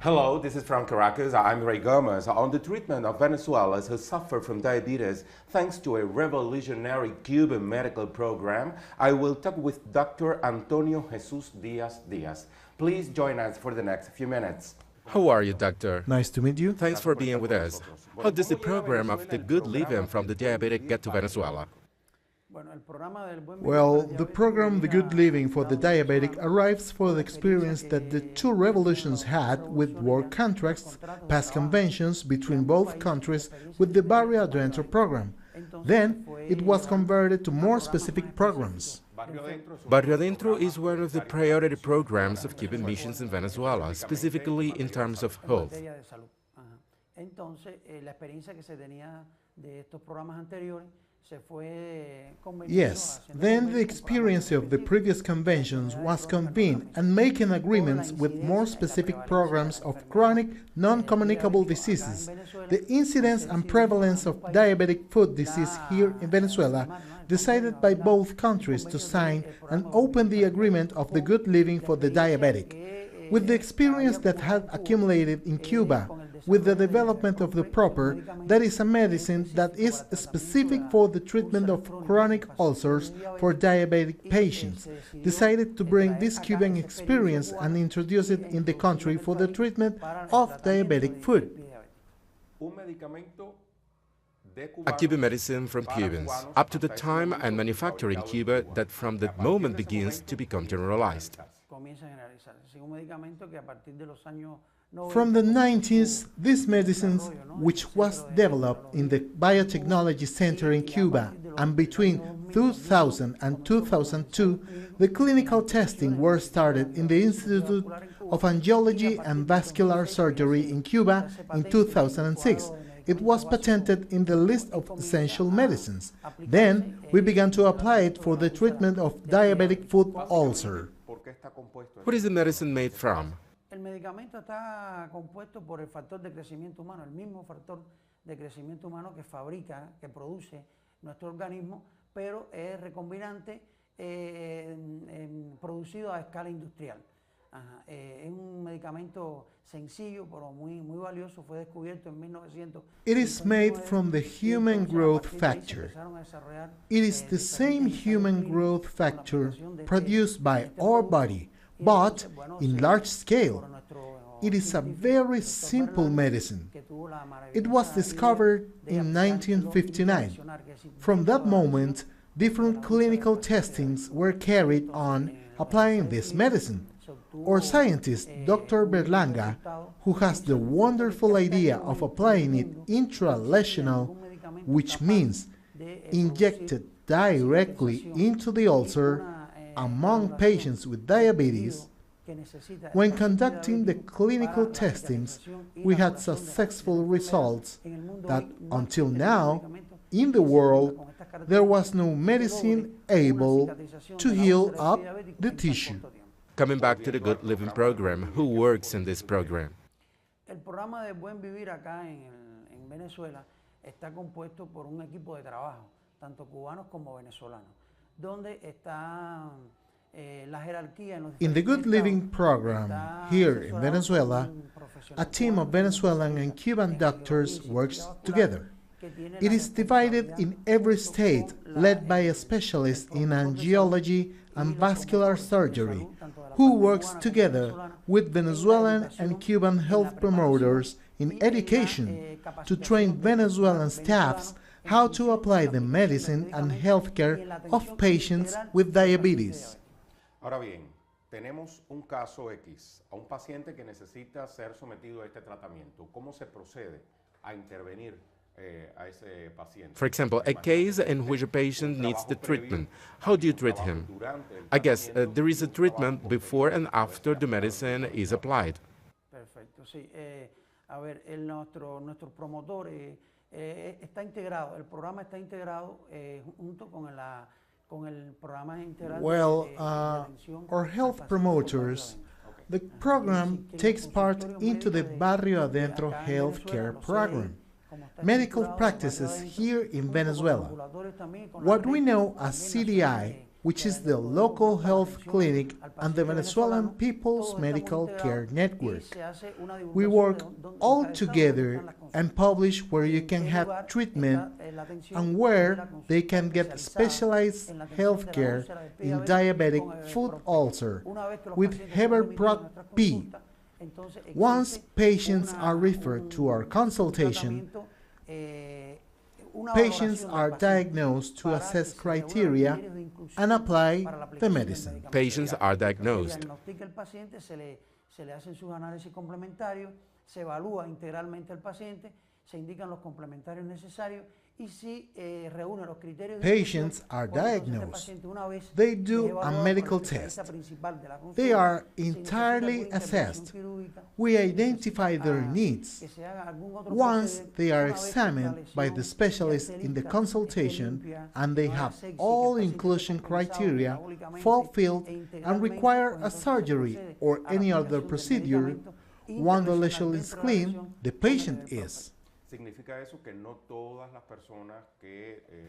Hello, this is from Caracas. I'm Ray Gomez. On the treatment of Venezuelans who suffer from diabetes, thanks to a revolutionary Cuban medical program, I will talk with Dr. Antonio Jesus Diaz Diaz. Please join us for the next few minutes. How are you, doctor? Nice to meet you. Thanks for being with us. How does the program of the good living from the diabetic get to Venezuela? Well, the program The Good Living for the Diabetic arrives for the experience that the two revolutions had with work contracts, past conventions between both countries with the Barrio Adentro program. Then, it was converted to more specific programs. Barrio Adentro is one of the priority programs of Cuban missions in Venezuela, specifically in terms of health. Yes, then the experience of the previous conventions was convened and making agreements with more specific programs of chronic, non-communicable diseases. The incidence and prevalence of diabetic foot disease here in Venezuela decided by both countries to sign and open the agreement of the good living for the diabetic. With the experience that had accumulated in Cuba, with the development of the proper, that is a medicine that is specific for the treatment of chronic ulcers for diabetic patients, decided to bring this Cuban experience and introduce it in the country for the treatment of diabetic foot. A Cuban medicine from Cubans, up to the time and manufacture in Cuba that from that moment begins to become generalized. From the 90s, these medicines, which was developed in the Biotechnology Center in Cuba, and between 2000 and 2002, the clinical testing were started in the Institute of Angiology and Vascular Surgery in Cuba in 2006. It was patented in the list of essential medicines. Then, we began to apply it for the treatment of diabetic foot ulcer. What is the medicine made from? El medicamento está compuesto por el factor de crecimiento humano, el mismo factor de crecimiento humano que fabrica, que produce nuestro organismo, pero es recombinante producido a escala industrial. Es un medicamento sencillo, pero muy valioso, fue descubierto en 1900. It is made from the human growth factor. It is the same human growth factor produced by our body, but in large scale. It is a very simple medicine. It was discovered in 1959. From that moment, different clinical testings were carried on applying this medicine. Our scientist, Dr. Berlanga, who has the wonderful idea of applying it intralesional, which means injected directly into the ulcer, among patients with diabetes, when conducting the clinical testings, we had successful results that until now, in the world, there was no medicine able to heal up the tissue. Coming back to the Good Living program, who works in this program? El programa de Buen Vivir acá en Venezuela está compuesto por un equipo de trabajo, tanto cubanos como venezolanos, donde está la jerarquía en los In the Good Living program here in Venezuela, a team of Venezuelan and Cuban doctors works together. It is divided in every state, led by a specialist in angiology and vascular surgery, who works together with Venezuelan and Cuban health promoters in education to train Venezuelan staffs how to apply the medicine and healthcare of patients with diabetes. Ahora bien, tenemos un caso X, a un paciente que necesita ser sometido a este tratamiento. ¿Cómo se procede a intervenir a ese paciente? For example, a case in which a patient needs the treatment. How do you treat him? I guess there is a treatment before and after the medicine is applied. Perfecto, sí. A ver, nuestro promotor está integrado, el programa está integrado junto con el programa integral. Well, our health promoters, the program takes part into the Barrio Adentro healthcare program, medical practices here in Venezuela. What we know as CDI which is the local health clinic and the Venezuelan People's Medical Care Network. We work all together and publish where you can have treatment and where they can get specialized health care in diabetic foot ulcer with Heberprot P. Once patients are referred to our consultation, patients are diagnosed to assess criteria and apply the medicine. Patients are diagnosed. Se le hacen sus análisis complementarios, se evalúa integralmente al paciente, se indican los complementarios necesarios y si reúne los criterios. Patients are diagnosed. They do a medical test. They are entirely assessed. We identify their needs. Once they are examined by the specialist in the consultation and they have all inclusion criteria fulfilled and require a surgery or any other procedure, when the lesion is clean, the patient is.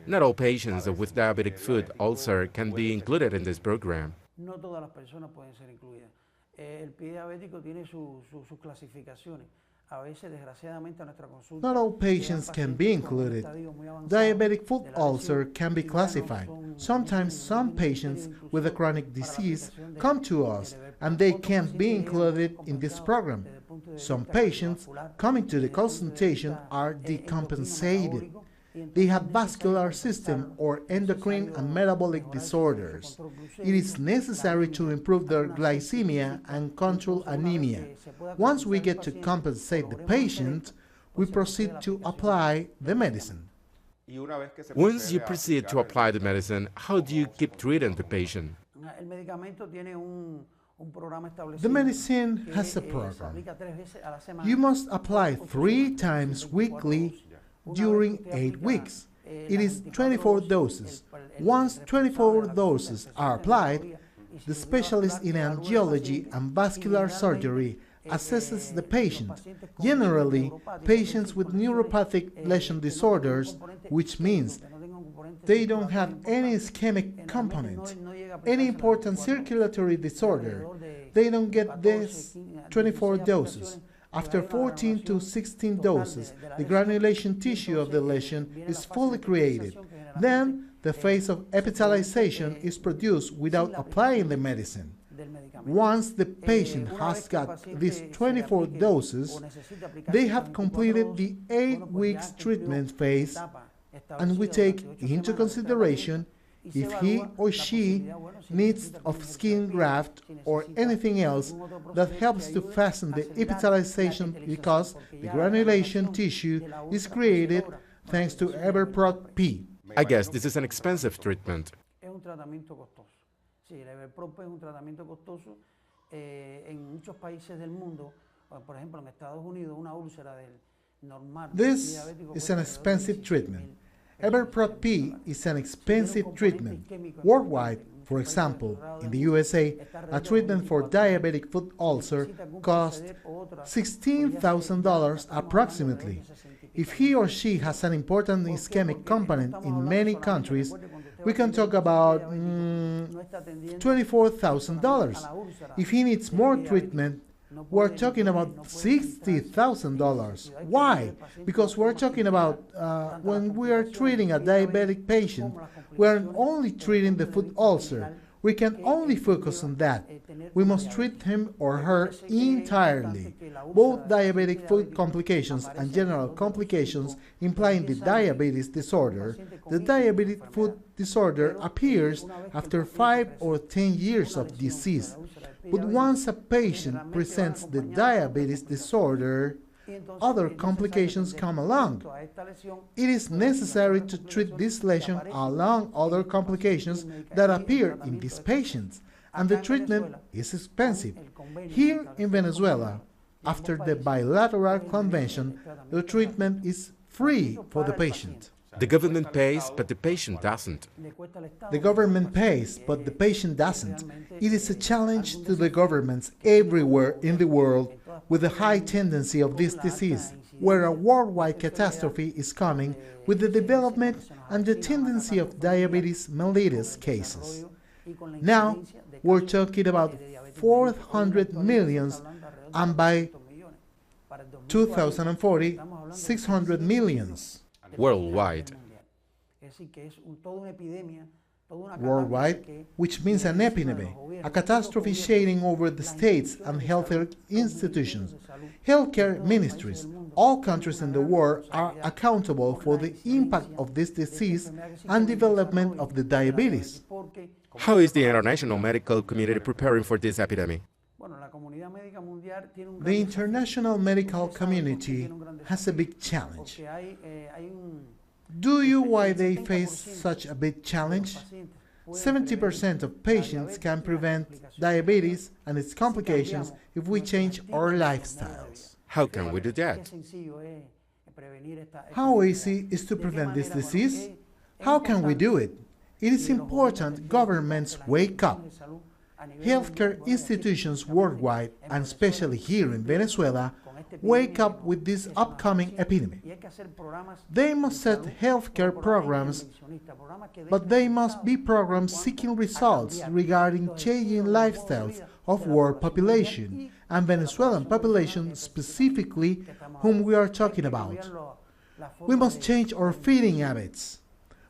Not all patients with diabetic foot ulcer can be included in this program. No todas las personas pueden ser incluidas. El pie diabético tiene sus clasificaciones. A veces, desgraciadamente, a nuestra consulta. Not all patients can be included. Diabetic foot ulcer can be classified. Sometimes some patients with a chronic disease come to us and they can't be included in this program. Some patients coming to the consultation are decompensated. They have vascular system or endocrine and metabolic disorders. It is necessary to improve their glycemia and control anemia. Once we get to compensate the patient, we proceed to apply the medicine. Once you proceed to apply the medicine, how do you keep treating the patient? The medicine has a program. You must apply 3 times weekly during 8 weeks. It is 24 doses. Once 24 doses are applied, the specialist in angiology and vascular surgery assesses the patient. Generally, patients with neuropathic lesion disorders, which means they don't have any ischemic component, any important circulatory disorder, they don't get these 24 doses. After 14 to 16 doses, the granulation tissue of the lesion is fully created. Then, the phase of epithelialization is produced without applying the medicine. Once the patient has got these 24 doses, they have completed the 8 weeks treatment phase, and we take into consideration if he or she needs of skin graft or anything else that helps to fasten the epithelialization because the granulation tissue is created thanks to Heberprot P. I guess this is an expensive treatment. This is an expensive treatment. Heberprot P is an expensive treatment. Worldwide, for example, in the USA, a treatment for diabetic foot ulcer costs $16,000 approximately. If he or she has an important ischemic component in many countries, we can talk about $24,000. If he needs more treatment, we're talking about $60,000. Why? Because we're talking about when we are treating a diabetic patient, we're only treating the foot ulcer. We can only focus on that. We must treat him or her entirely. Both diabetic foot complications and general complications implying the diabetes disorder. The diabetic foot disorder appears after 5 or 10 years of disease. But once a patient presents the diabetes disorder, other complications come along. It is necessary to treat this lesion along other complications that appear in these patients, and the treatment is expensive. Here in Venezuela, after the bilateral convention, the treatment is free for the patient. The government pays, but the patient doesn't. The government pays, but the patient doesn't. It is a challenge to the governments everywhere in the world with the high tendency of this disease, where a worldwide catastrophe is coming with the development and the tendency of diabetes mellitus cases. Now, we're talking about 400 millions, and by 2040, 600 millions. Worldwide. Worldwide, which means an epidemic, a catastrophe shading over the states and healthcare institutions. Healthcare ministries, all countries in the world are accountable for the impact of this disease and development of the diabetes. How is the international medical community preparing for this epidemic? The international medical community has a big challenge. Do you why they face such a big challenge? 70% of patients can prevent diabetes and its complications if we change our lifestyles. How can we do that? How easy is to prevent this disease? How can we do it? It is important governments wake up. Healthcare institutions worldwide, and especially here in Venezuela, wake up with this upcoming epidemic. They must set healthcare programs, but they must be programs seeking results regarding changing lifestyles of world population and Venezuelan population specifically, whom we are talking about. We must change our feeding habits.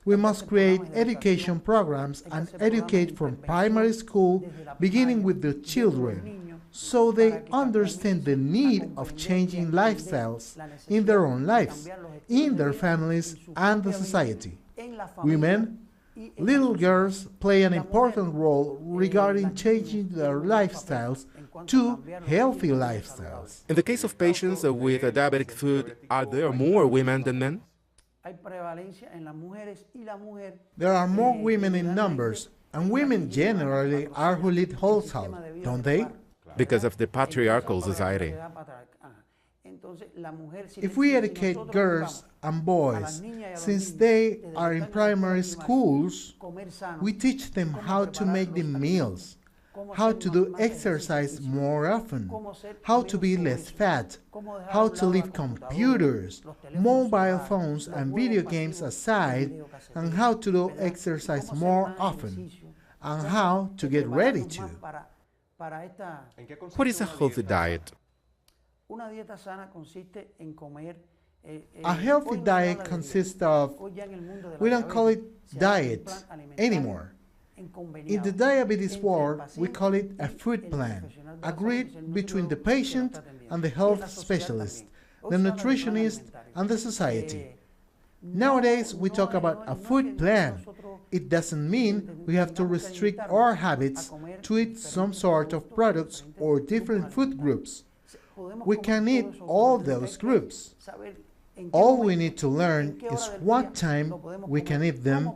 We must create education programs and educate from primary school, beginning with the children, so they understand the need of changing lifestyles in their own lives, in their families, and the society. Women, little girls play an important role regarding changing their lifestyles to healthy lifestyles. In the case of patients with a diabetic foot, are there more women than men? There are more women in numbers, and women generally are who lead households, don't they? Because of the patriarchal society. If we educate girls and boys since they are in primary schools, we teach them how to make the meals, how to do exercise more often, how to be less fat, how to leave computers, mobile phones and video games aside, and how to do exercise more often, and how to get ready to. What is a healthy diet? A healthy diet consists of, we don't call it diet anymore. In the diabetes world, we call it a food plan, agreed between the patient and the health specialist, the nutritionist, and the society. Nowadays, we talk about a food plan. It doesn't mean we have to restrict our habits to eat some sort of products or different food groups. We can eat all those groups. All we need to learn is what time we can eat them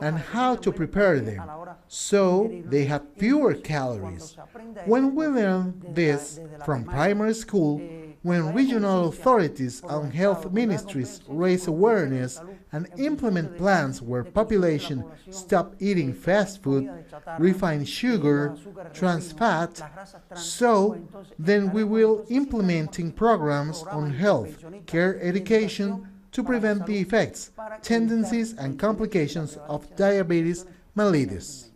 and how to prepare them, so they have fewer calories. When we learn this from primary school, when regional authorities and health ministries raise awareness and implement plans where population stop eating fast food, refined sugar, trans fat, so then we will implementing programs on health, care education to prevent the effects, tendencies and complications of diabetes mellitus.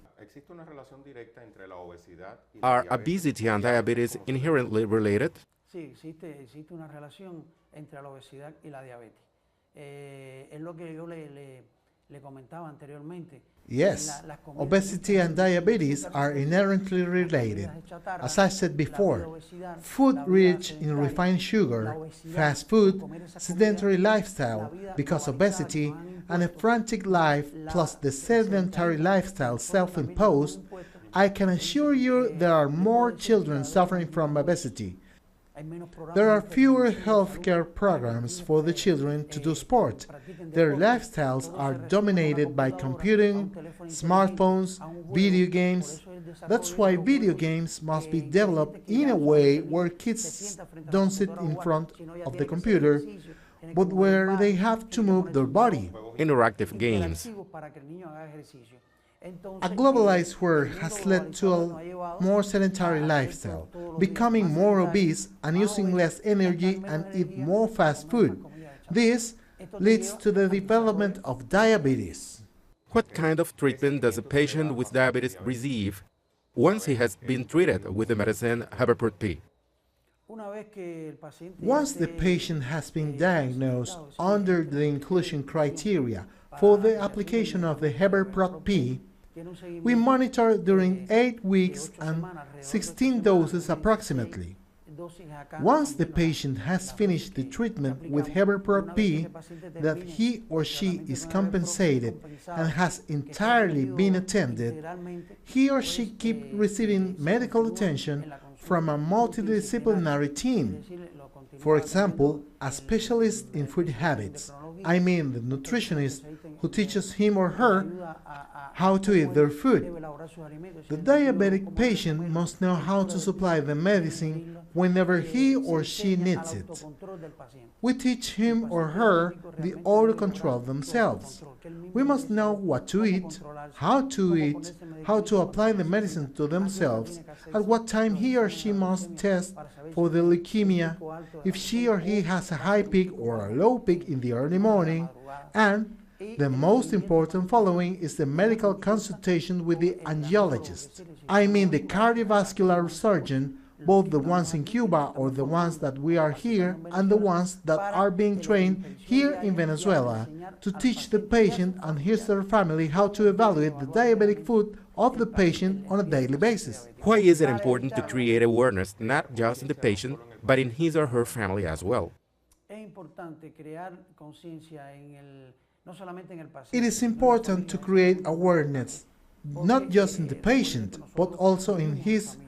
Are obesity and diabetes inherently related? Sí, existe una relación entre la obesidad y la diabetes. Es lo que yo le comentaba anteriormente. Yes, obesity and diabetes are inherently related. As I said before, food rich in refined sugar, fast food, sedentary lifestyle because obesity, and a frantic life plus the sedentary lifestyle self-imposed, I can assure you there are more children suffering from obesity. There are fewer healthcare programs for the children to do sport. Their lifestyles are dominated by computing, smartphones, video games. That's why video games must be developed in a way where kids don't sit in front of the computer, but where they have to move their body. Interactive games. A globalized world has led to a more sedentary lifestyle, becoming more obese and using less energy and eat more fast food. This leads to the development of diabetes. What kind of treatment does a patient with diabetes receive once he has been treated with the medicine Heberprot P? Once the patient has been diagnosed under the inclusion criteria for the application of the Heberprot P, we monitor during 8 weeks and 16 doses approximately. Once the patient has finished the treatment with Heberprot P, that he or she is compensated and has entirely been attended, he or she keeps receiving medical attention from a multidisciplinary team. For example, a specialist in food habits, I mean the nutritionist who teaches him or her how to eat their food. The diabetic patient must know how to supply the medicine whenever he or she needs it. We teach him or her the auto-control themselves. We must know what to eat, how to apply the medicine to themselves, at what time he or she must test for the leukemia, if she or he has a high peak or a low peak in the early morning, and the most important following is the medical consultation with the angiologist. I mean the cardiovascular surgeon, both the ones in Cuba or the ones that we are here and the ones that are being trained here in Venezuela to teach the patient and his or her family how to evaluate the diabetic food of the patient on a daily basis. Why is it important to create awareness not just in the patient, but in his or her family as well? It is important to create awareness, not just in the patient, but also in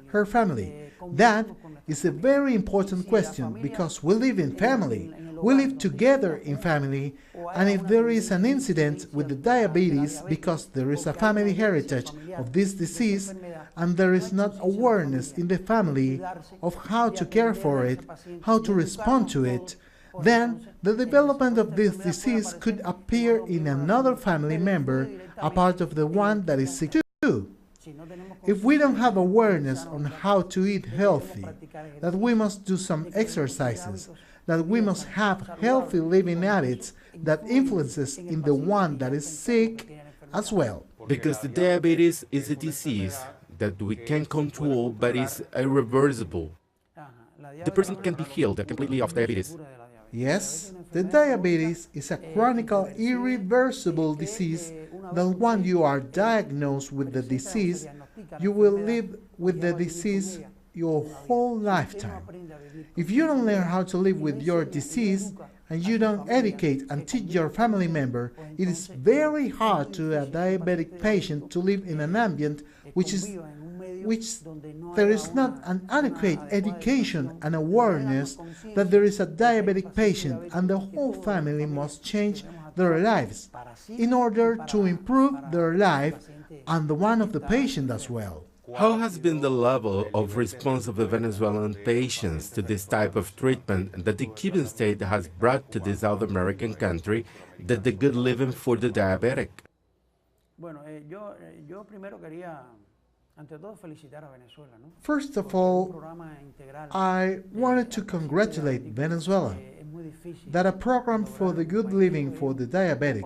her family. That is a very important question because we live in family, we live together in family, and if there is an incident with the diabetes because there is a family heritage of this disease and there is not awareness in the family of how to care for it, how to respond to it, then the development of this disease could appear in another family member, a part of the one that is sick too. If we don't have awareness on how to eat healthy, that we must do some exercises, that we must have healthy living habits that influences in the one that is sick as well. Because the diabetes is a disease that we can control but is irreversible. The person can be healed completely of diabetes. Yes, the diabetes is a chronic, irreversible disease that when you are diagnosed with the disease, you will live with the disease your whole lifetime. If you don't learn how to live with your disease and you don't educate and teach your family member, it is very hard to a diabetic patient to live in an ambient which there is not an adequate education and awareness that there is a diabetic patient and the whole family must change their lives in order to improve their life and the one of the patient as well. How has been the level of response of the Venezuelan patients to this type of treatment that the Cuban state has brought to the South American country, that the good living for the diabetic? First of all, I wanted to congratulate Venezuela that a program for the good living for the diabetic,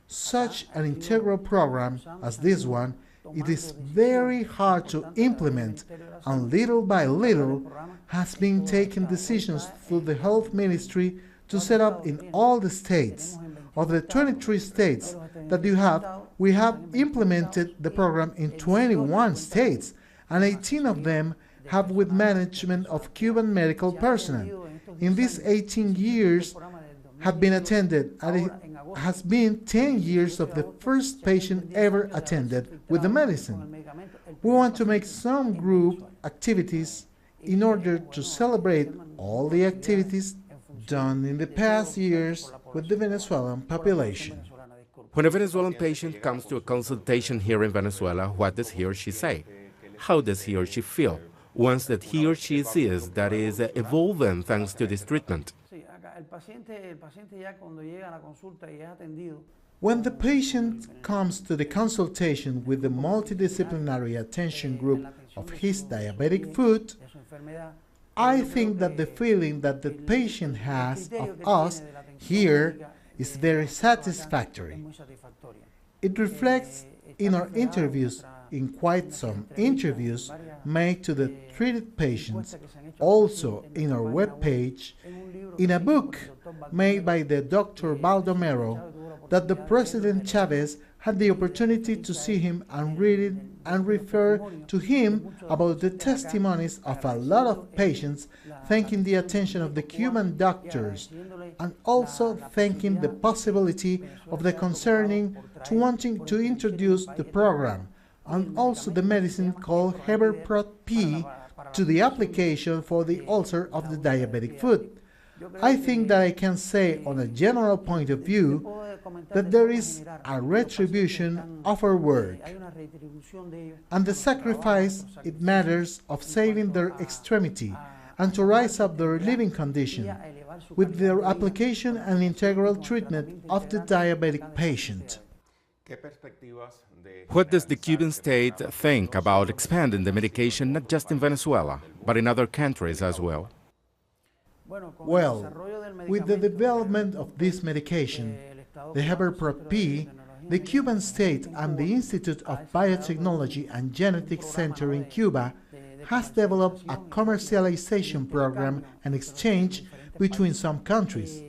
such an integral program as this one, it is very hard to implement, and little by little has been taken decisions through the health ministry to set up in all the states. Of the 23 states that you have, we have implemented the program in 21 states, and 18 of them have with management of Cuban medical personnel. In these 18 years have been attended, and it has been 10 years of the first patient ever attended with the medicine. We want to make some group activities in order to celebrate all the activities done in the past years with the Venezuelan population. When a Venezuelan patient comes to a consultation here in Venezuela, what does he or she say? How does he or she feel once that he or she sees that is evolving thanks to this treatment? When the patient comes to the consultation with the multidisciplinary attention group of his diabetic foot, I think that the feeling that the patient has of us here is very satisfactory. It reflects in our interviews, in quite some interviews made to the treated patients, also in our webpage, in a book made by the Dr. Baldomero, that the President Chavez had the opportunity to see him and read it and refer to him about the testimonies of a lot of patients, thanking the attention of the Cuban doctors, and also thanking the possibility of the concerning to wanting to introduce the program, and also the medicine called Heberprot P to the application for the ulcer of the diabetic foot. I think that I can say on a general point of view that there is a retribution of our work and the sacrifice it matters of saving their extremity and to rise up their living condition with their application and integral treatment of the diabetic patient. What does the Cuban state think about expanding the medication not just in Venezuela, but in other countries as well? Well, with the development of this medication, the Heberprot P, the Cuban state and the Institute of Biotechnology and Genetics Center in Cuba has developed a commercialization program and exchange between some countries.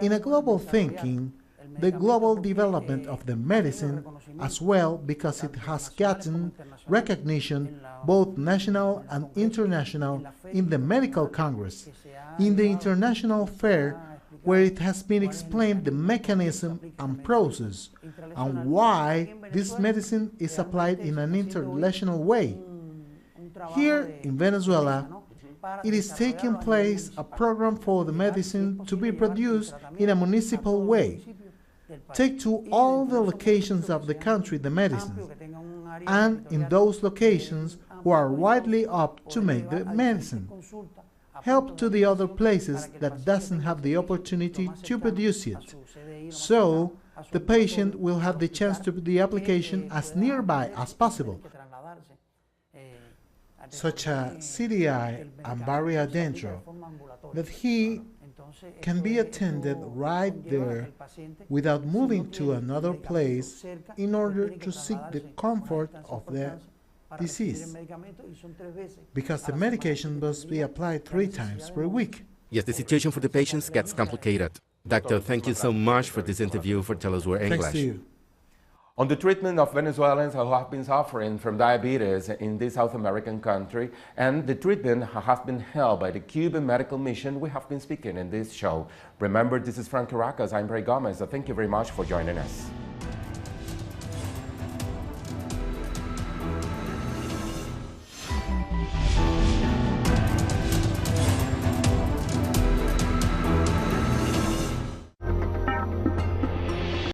In a global thinking, the global development of the medicine as well, because it has gotten recognition both national and international in the Medical Congress, in the International Fair, where it has been explained the mechanism and process and why this medicine is applied in an international way. Here in Venezuela, it is taking place a program for the medicine to be produced in a municipal way. Take to all the locations of the country the medicines, and in those locations who are widely up to make the medicine. Help to the other places that doesn't have the opportunity to produce it. So, the patient will have the chance to do the application as nearby as possible, such as CDI and Barria Dentro, that he can be attended right there without moving to another place in order to seek the comfort of the disease, because the medication must be applied 3 times per week. Yes, the situation for the patients gets complicated. Doctor, thank you so much for this interview, for telling us we're English. Thanks to you. On the treatment of Venezuelans who have been suffering from diabetes in this South American country, and the treatment has been held by the Cuban Medical Mission, we have been speaking in this show. Remember, this is from Caracas. I'm Ray Gomez, so thank you very much for joining us.